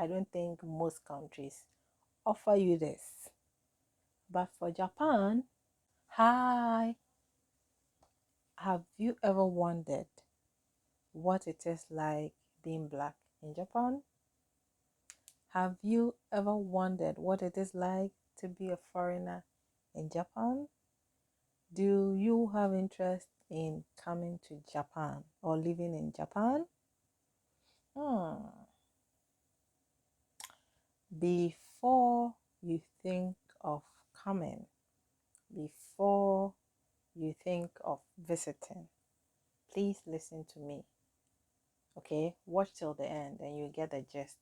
I don't think most countries offer you this. But for Japan, hi, have you ever wondered what it is like being black in Japan? Have you ever wondered what it is like to be a foreigner in Japan? Do you have interest in coming to Japan or living in Japan? Hmm. Before you think of coming, before you think of visiting, please listen to me. Okay, watch till the end and you get the gist.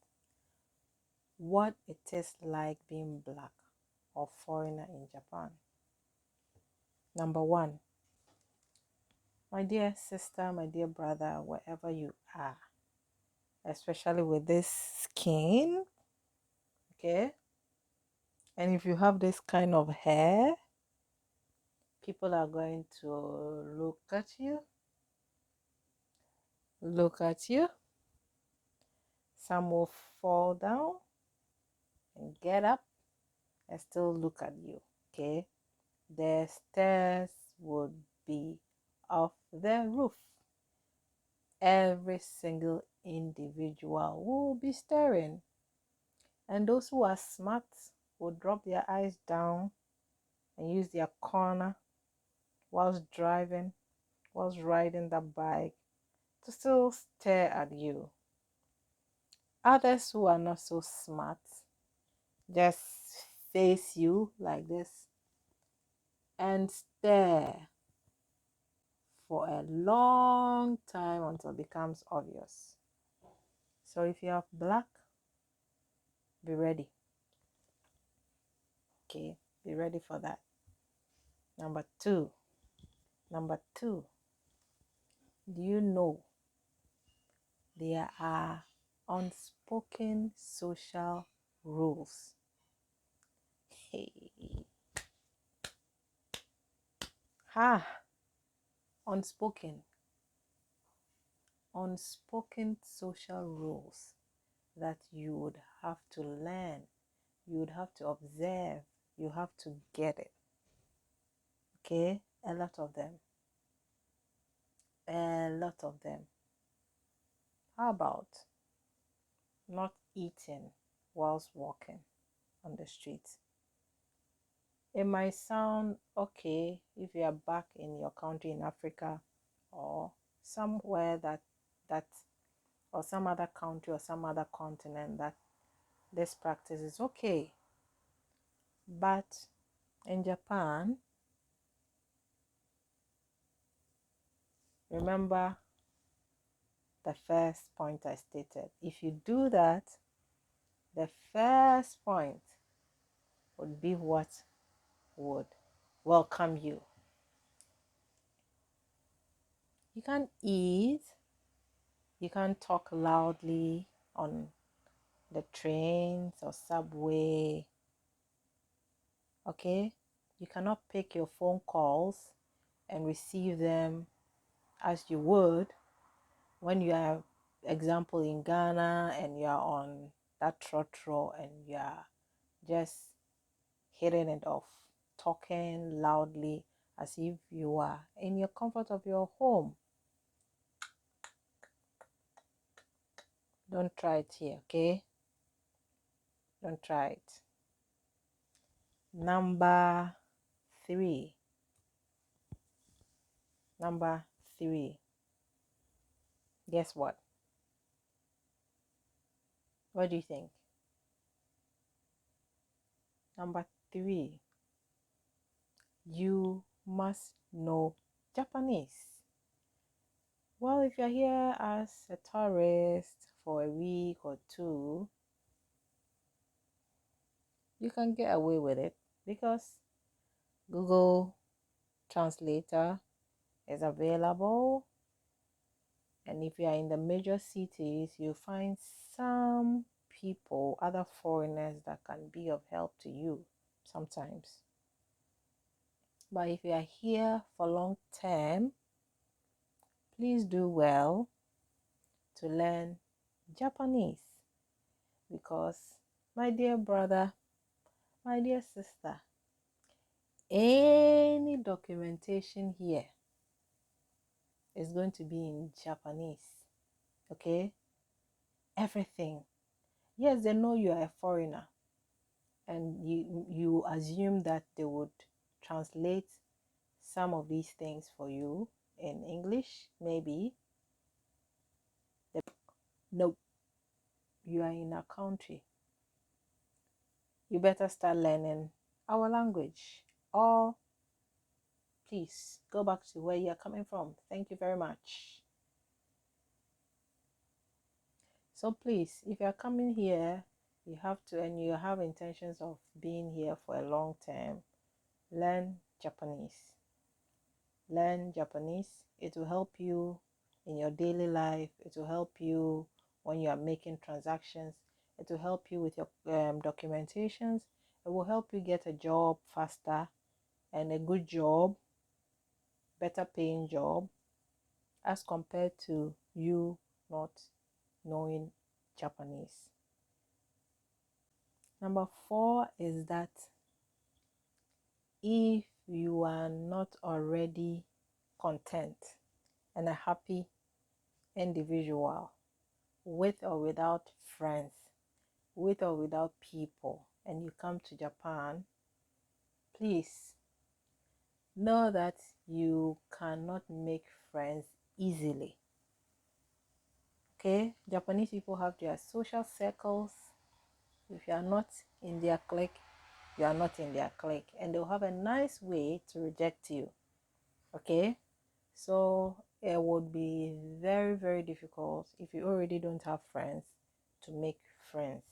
What it is like being black or foreigner in Japan. Number one, my dear sister, my dear brother, wherever you are, especially with this skin, okay? And if you have this kind of hair, people are going to look at you. Some will fall down and get up and still look at you, okay? The stairs would be off the roof. Every single individual will be staring. And those who are smart will drop their eyes down and use their corner whilst driving, whilst riding the bike to still stare at you. Others who are not so smart just face you like this and stare for a long time until it becomes obvious. So if you have black, be ready. Okay, be ready for that. Number two, do you know there are unspoken social rules? Hey, unspoken social rules that you would have to learn, you would have to observe, you have to get it. Okay, a lot of them. How about not eating whilst walking on the streets? It might sound okay if you are back in your country in Africa or somewhere that or some other country or some other continent that this practice is okay. But in Japan, remember the first point I stated. If you do that, the first point would be what would welcome you. You can't eat, you can't talk loudly on the trains or subway. Okay? You cannot pick your phone calls and receive them as you would when you are, example, in Ghana and you are on that trotro and you are just hitting it off, talking loudly as if you are in your comfort of your home. Don't try it here, okay? Don't try it. Number three. Guess what? What do you think? Number three, you must know Japanese. Well, if you're here as a tourist for a week or two, you can get away with it because Google Translator is available. And if you are in the major cities, you find some people, other foreigners that can be of help to you sometimes. But if you are here for long term, please do well to learn Japanese. because, my dear brother, my dear sister, any documentation here is going to be in Japanese. Okay? Everything. Yes, they know you are a foreigner, and you assume that they would translate some of these things for you in English, maybe. No, you are in a country. You better start learning our language, or please go back to where you are coming from. Thank you very much. So please, if you are coming here, you have to, and you have intentions of being here for a long term, learn Japanese. Learn Japanese. It will help you in your daily life. It will help you when you are making transactions. It will help you with your documentations. It will help you get a job faster, and a good job, better paying job, as compared to you not knowing Japanese. Number 4 is that if you are not already content and a happy individual, with or without friends, with or without people, and you come to Japan, please know that you cannot make friends easily. Okay, Japanese people have their social circles. If you are not in their clique, you are not in their clique, and they'll have a nice way to reject you. Okay, so it would be very, very difficult if you already don't have friends to make friends.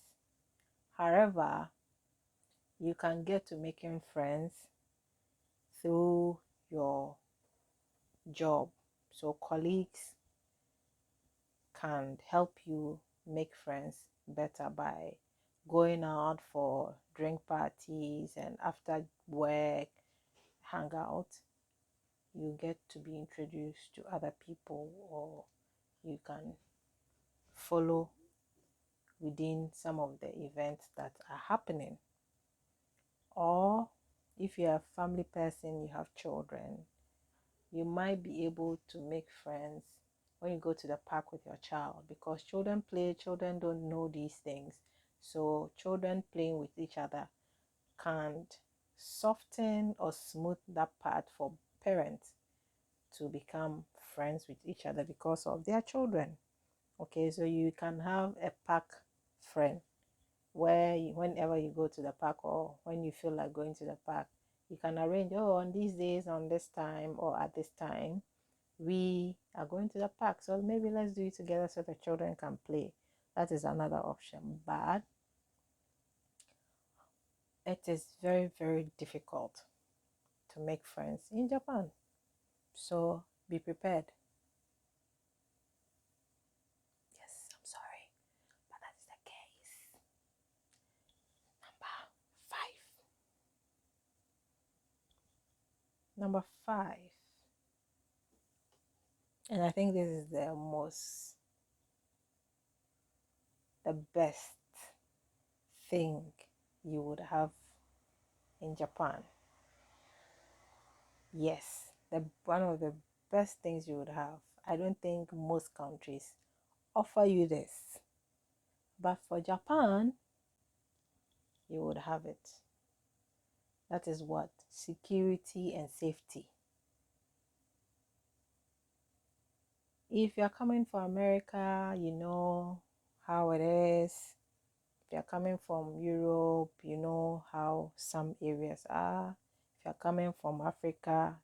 However, you can get to making friends through your job. So colleagues can help you make friends better by going out for drink parties, and after work hangout, you get to be introduced to other people, or you can follow within some of the events that are happening. Or if you're a family person, you have children, you might be able to make friends when you go to the park with your child, because children play, children don't know these things. So children playing with each other can soften or smooth that part for parents to become friends with each other because of their children. Okay, so you can have a park friend where whenever you go to the park, or when you feel like going to the park, you can arrange, oh, on these days, on this time, or at this time, we are going to the park, so maybe let's do it together so the children can play. That is another option, but it is very, very difficult to make friends in Japan, so be prepared. Yes, I'm sorry, but that is the case. Number five, and I think this is the best thing you would have in Japan. Yes, one of the best things you would have. I don't think most countries offer you this, but for Japan, you would have it. That is what? Security and safety. If you're coming from America, you know how it is. If you're coming from Europe, you know how some areas are. If you're coming from Africa,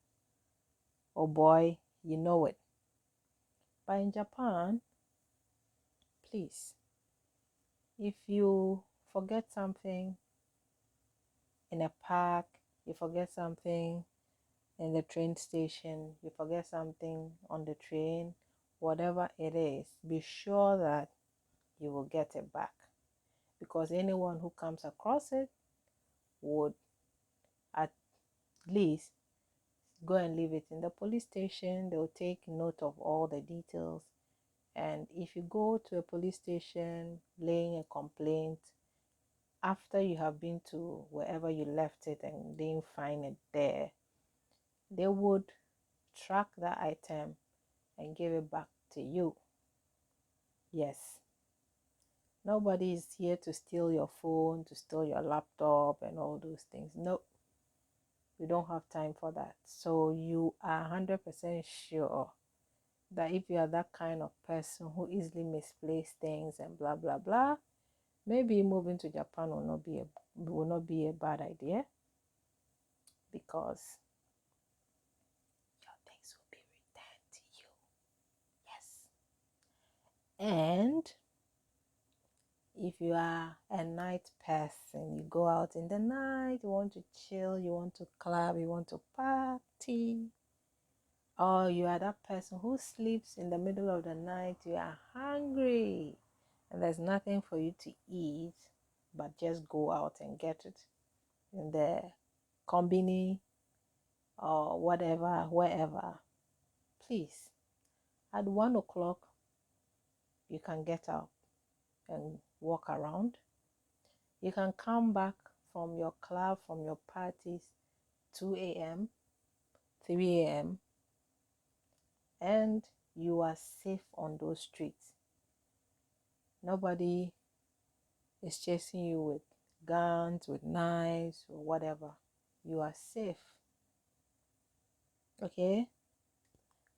oh boy, you know it. But in Japan, please, if you forget something in a park, you forget something in the train station, you forget something on the train, whatever it is, be sure that you will get it back, because anyone who comes across it would at least go and leave it in the police station. They'll take note of all the details, And if you go to a police station laying a complaint, after you have been to wherever you left it and didn't find it there, they would track that item and give it back to you. Yes. Nobody is here to steal your phone, to steal your laptop and all those things. No, we don't have time for that. So you are 100% sure that if you are that kind of person who easily misplaces things and blah blah blah, maybe moving to Japan will not be a bad idea, because your things will be returned to you. Yes. And if you are a night person, you go out in the night, you want to chill, you want to club, you want to party, or you are that person who sleeps in the middle of the night, you are hungry and there's nothing for you to eat, but just go out and get it in the combini or whatever, wherever. Please, at 1 o'clock, you can get up and walk around. You can come back from your club, from your parties, 2 a.m., 3 a.m., and you are safe on those streets. Nobody is chasing you with guns, with knives, or whatever. You are safe. Okay?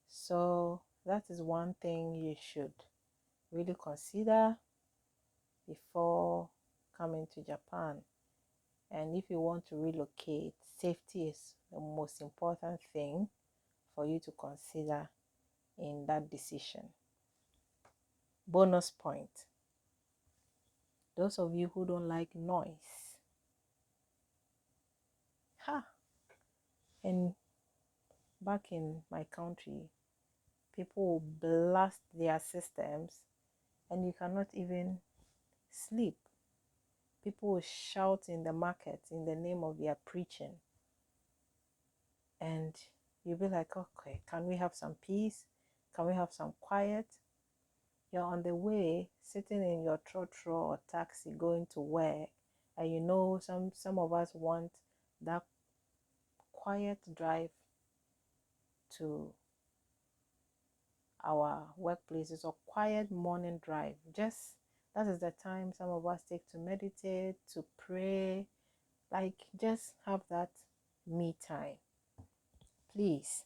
So that is one thing you should really consider before coming to Japan. And if you want to relocate, safety is the most important thing for you to consider in that decision. Bonus point. Those of you who don't like noise. And back in my country, people will blast their systems and you cannot even sleep. People will shout in the market in the name of their preaching. And you'll be like, okay, can we have some peace? Can we have some quiet? You're on the way, sitting in your trotro or taxi going to work, and you know some of us want that quiet drive to our workplaces, or quiet morning drive. Just that is the time some of us take to meditate, to pray, like just have that me time. Please,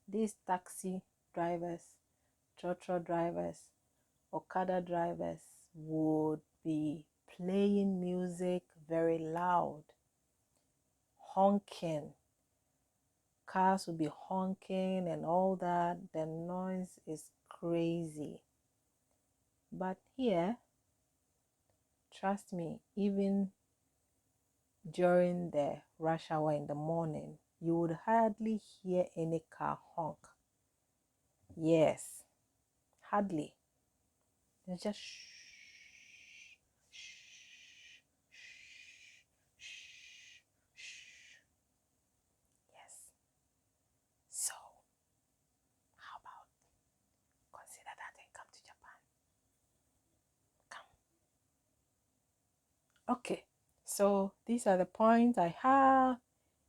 these taxi drivers, trotro drivers, Okada drivers would be playing music very loud, honking. Cars will be honking and all that. The noise is crazy. But here, trust me, even during the rush hour in the morning, you would hardly hear any car honk. Yes, hardly. It's just shh, shh, shh, shh. Yes. So, how about consider that and come to Japan? Come. Okay. So these are the points I have.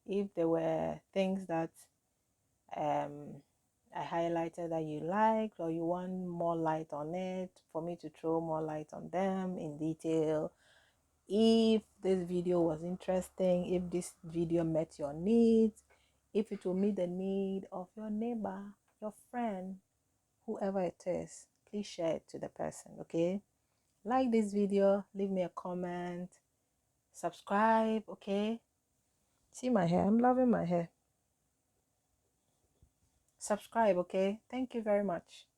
If there were things that I highlighted that you liked, or you want more light on it, for me to throw more light on them in detail. If this video was interesting, if this video met your needs, if it will meet the need of your neighbor, your friend, whoever it is, please share it to the person. Okay, like this video, leave me a comment, subscribe. Okay, see my hair, I'm loving my hair. Subscribe. Okay, thank you very much.